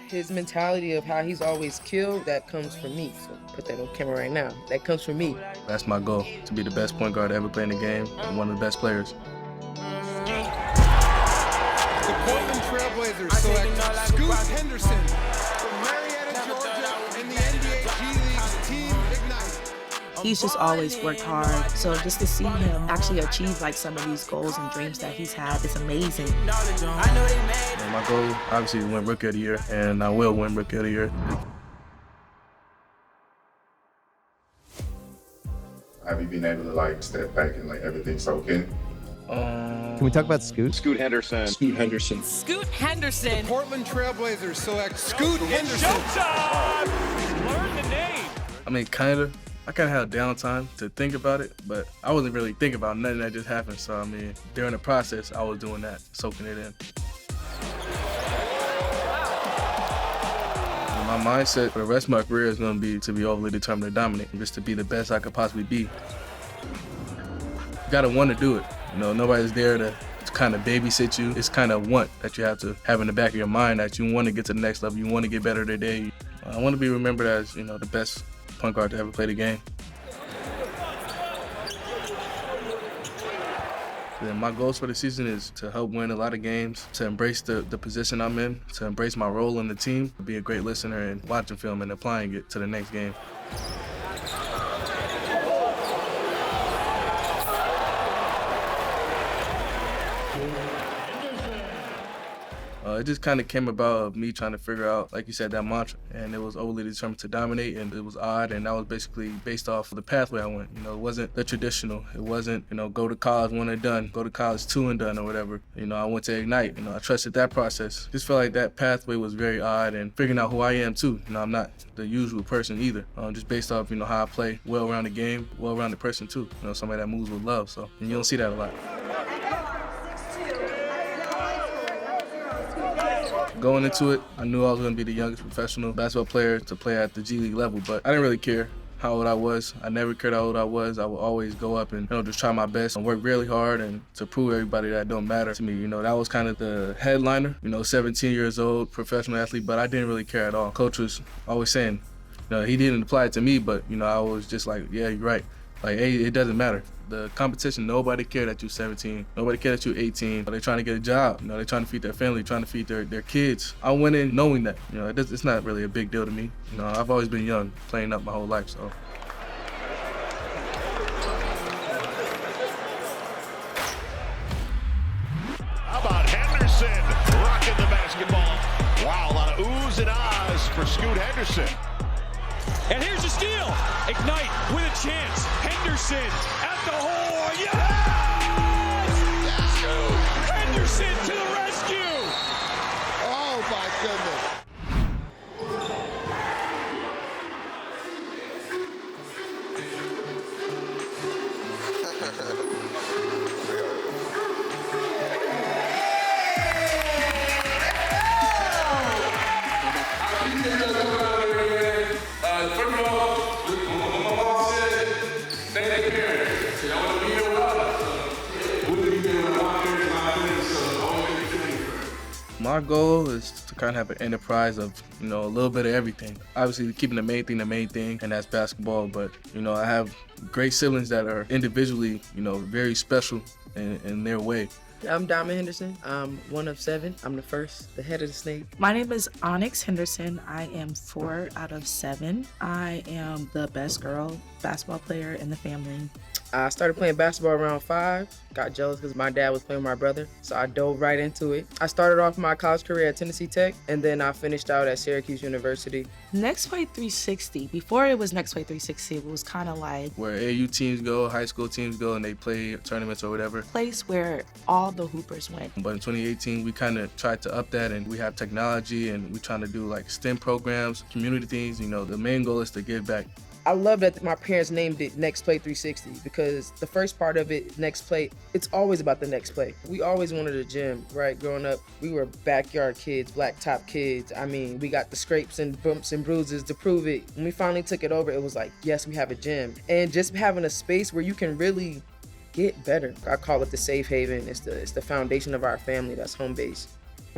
His mentality of how he's always killed, that comes from me. So put that on camera right now. That comes from me. That's my goal, to be the best point guard to ever play in the game and one of the best players. The Portland Trailblazers select Scoot Henderson from Marietta, Georgia, in the NBA G League's Team Ignite. He's just always worked hard. So just to see him actually achieve like some of these goals and dreams that he's had is amazing. My goal, obviously, is to win Rookie of the Year, and I will win Rookie of the Year. Have you been able to like step back and like everything soak in? Can we talk about Scoot? Scoot Henderson. Scoot Henderson. Scoot Henderson. The Portland Trailblazers select Scoot Henderson. Showtime! Learn the name. I mean, I kind of had downtime to think about it, but I wasn't really thinking about nothing that just happened. So, I mean, during the process, I was doing that, soaking it in. My mindset for the rest of my career is going to be to be overly determined to dominate, just to be the best I could possibly be. You got to want to do it. You know, nobody's there to kind of babysit you. It's kind of want that you have to have in the back of your mind that you want to get to the next level. You want to get better today. I want to be remembered as, you know, the best point guard to ever play the game. And my goals for the season is to help win a lot of games, to embrace the position I'm in, to embrace my role in the team, to be a great listener and watching film and applying it to the next game. It just kind of came about of me trying to figure out, like you said, that mantra. And it was overly determined to dominate, and it was odd, and that was basically based off of the pathway I went. You know, it wasn't the traditional. It wasn't, you know, go to college one and done, go to college two and done or whatever. You know, I went to Ignite. You know, I trusted that process. Just felt like that pathway was very odd, and figuring out who I am too. You know, I'm not the usual person either. Just based off, you know, how I play, well-rounded game, well-rounded person too. You know, somebody that moves with love. So, and you don't see that a lot. Going into it, I knew I was going to be the youngest professional basketball player to play at the G League level, but I didn't really care how old I was. I never cared how old I was. I would always go up and, you know, just try my best and work really hard and to prove everybody that it don't matter to me. You know, that was kind of the headliner, you know, 17 years old, professional athlete, but I didn't really care at all. Coach was always saying, you know, he didn't apply it to me, but, you know, I was just like, yeah, you're right. Like, hey, it doesn't matter. The competition, nobody cared that you're 17. Nobody cared that you're 18. They're trying to get a job. You know, they're trying to feed their family, trying to feed their kids. I went in knowing that, you know, it's not really a big deal to me. You know, I've always been young, playing up my whole life, so. How about Henderson rocking the basketball? Wow, a lot of oohs and ahs for Scoot Henderson. And here's a steal. Ignite with a chance. Henderson at the hole. Yes! Scoot Henderson to the rescue. Oh, my goodness. My goal is to kind of have an enterprise of, you know, a little bit of everything. Obviously, keeping the main thing, and that's basketball. But, you know, I have great siblings that are individually, you know, very special in their way. I'm Diamond Henderson. I'm one of 7. I'm the first, the head of the snake. My name is Onyx Henderson. I am 4 out of 7. I am the best girl basketball player in the family. I started playing basketball around 5. Got jealous because my dad was playing with my brother, so I dove right into it. I started off my college career at Tennessee Tech, and then I finished out at Syracuse University. Next Play 360, before it was Next Play 360, it was kind of like where AU teams go, high school teams go, and they play tournaments or whatever. Place where all the hoopers went. But in 2018, we kind of tried to up that, and we have technology, and we're trying to do like STEM programs, community things. You know, the main goal is to give back. I love that my parents named it Next Play 360 because the first part of it, Next Play, it's always about the next play. We always wanted a gym, right? Growing up, we were backyard kids, blacktop kids. I mean, we got the scrapes and bumps and bruises to prove it. When we finally took it over, it was like, yes, we have a gym. And just having a space where you can really get better. I call it the safe haven. It's the foundation of our family. That's home base.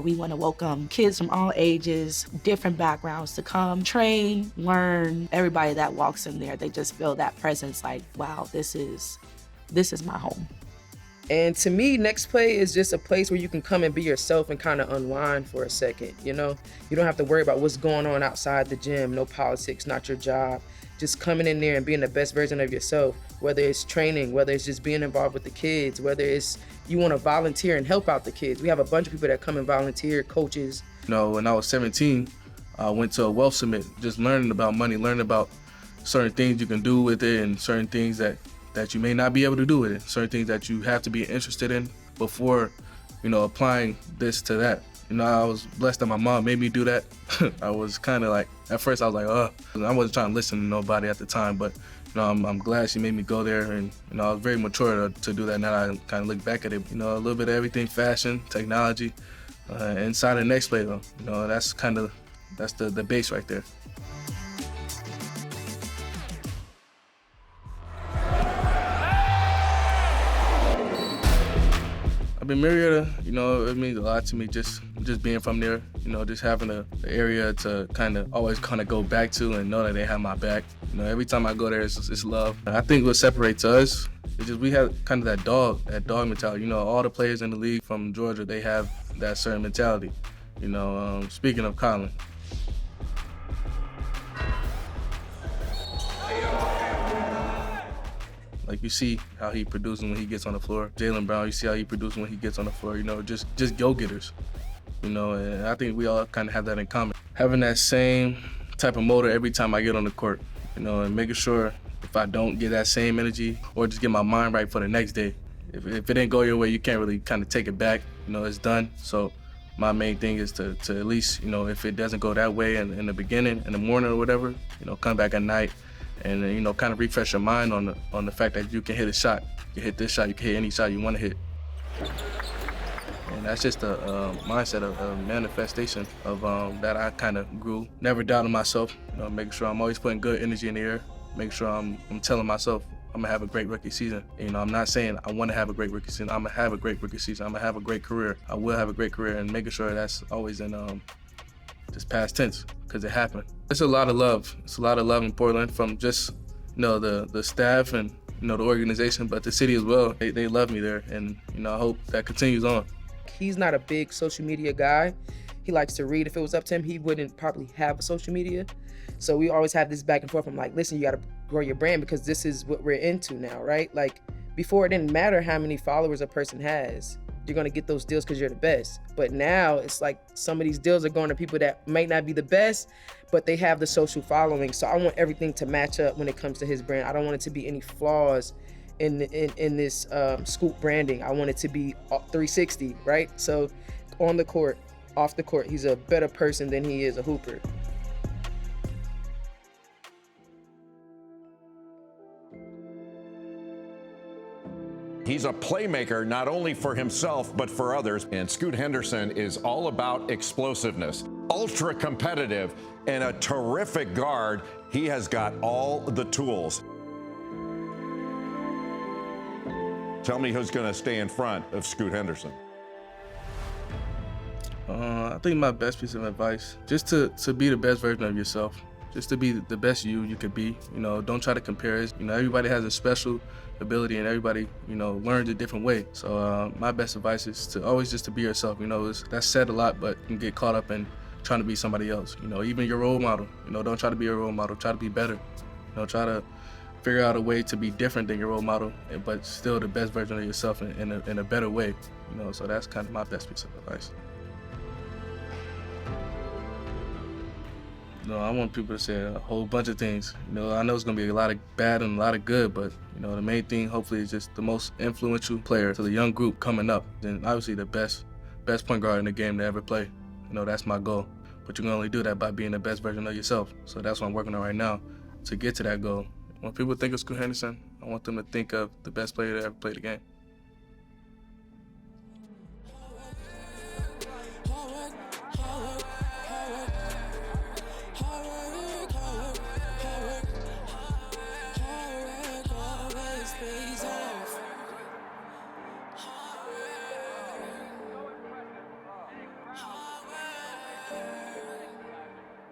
We want to welcome kids from all ages, different backgrounds to come, train, learn. Everybody that walks in there, they just feel that presence like, wow, this is my home. And to me, Next Play is just a place where you can come and be yourself and kind of unwind for a second, you know? You don't have to worry about what's going on outside the gym, no politics, not your job. Just coming in there and being the best version of yourself, whether it's training, whether it's just being involved with the kids, whether it's you want to volunteer and help out the kids. We have a bunch of people that come and volunteer, coaches. You know, when I was 17, I went to a wealth summit, just learning about money, learning about certain things you can do with it and certain things that you may not be able to do with it, certain things that you have to be interested in before, you know, applying this to that. You know, I was blessed that my mom made me do that. I was kind of like, at first I was like, I wasn't trying to listen to nobody at the time, but you know, I'm glad she made me go there, and you know, I was very mature to do that. Now I kind of look back at it, you know, a little bit of everything, fashion, technology, inside of Next Play though. You know, that's the base right there. I mean, Marietta, you know, it means a lot to me just being from there, you know, just having an area to always go back to and know that they have my back. You know, every time I go there, it's love. I think what separates us is just we have kind of that dog mentality. You know, all the players in the league from Georgia, they have that certain mentality. You know, speaking of Colin. Like, you see how he produces when he gets on the floor. Jaylen Brown, you see how he produces when he gets on the floor. You know, just go-getters. You know, and I think we all kind of have that in common. Having that same type of motor every time I get on the court. You know, and making sure if I don't get that same energy or just get my mind right for the next day. If it didn't go your way, you can't really kind of take it back. You know, it's done. So my main thing is to at least, you know, if it doesn't go that way in the beginning, in the morning or whatever, you know, come back at night. And you know, kind of refresh your mind on the fact that you can hit a shot. You can hit this shot. You can hit any shot you want to hit. And that's just a mindset, a manifestation of that I kind of grew. Never doubting myself. You know, making sure I'm always putting good energy in the air. Making sure I'm telling myself I'm gonna have a great rookie season. You know, I'm not saying I want to have a great rookie season. I'm gonna have a great rookie season. I'm gonna have a great career. I will have a great career, and making sure that's always in just past tense, because it happened. It's a lot of love. It's a lot of love in Portland from just, you know, the staff and, you know, the organization, but the city as well. They love me there, and, you know, I hope that continues on. He's not a big social media guy. He likes to read. If it was up to him, he wouldn't probably have a social media. So we always have this back and forth. I'm like, listen, you gotta grow your brand because this is what we're into now, right? Like, before it didn't matter how many followers a person has. You're gonna get those deals because you're the best. But now it's like some of these deals are going to people that might not be the best, but they have the social following. So I want everything to match up when it comes to his brand. I don't want it to be any flaws in this Scoot branding. I want it to be 360, right? So on the court, off the court, he's a better person than he is a hooper. He's a playmaker, not only for himself, but for others. And Scoot Henderson is all about explosiveness, ultra competitive, and a terrific guard. He has got all the tools. Tell me who's going to stay in front of Scoot Henderson. I think my best piece of advice, just to be the best version of yourself. Just to be the best you could be. You know, don't try to compare it. You know, everybody has a special ability and everybody, you know, learns a different way. So my best advice is to always just to be yourself. You know, that's said a lot, but you can get caught up in trying to be somebody else. You know, even your role model. You know, don't try to be a role model. Try to be better. You know, try to figure out a way to be different than your role model, but still the best version of yourself in a better way. You know, so that's kind of my best piece of advice. You know, I want people to say a whole bunch of things. You know, I know it's gonna be a lot of bad and a lot of good, but you know, the main thing hopefully is just the most influential player to the young group coming up. And obviously the best point guard in the game to ever play. You know, that's my goal. But you can only do that by being the best version of yourself. So that's what I'm working on right now to get to that goal. When people think of Scoot Henderson, I want them to think of the best player that ever played the game.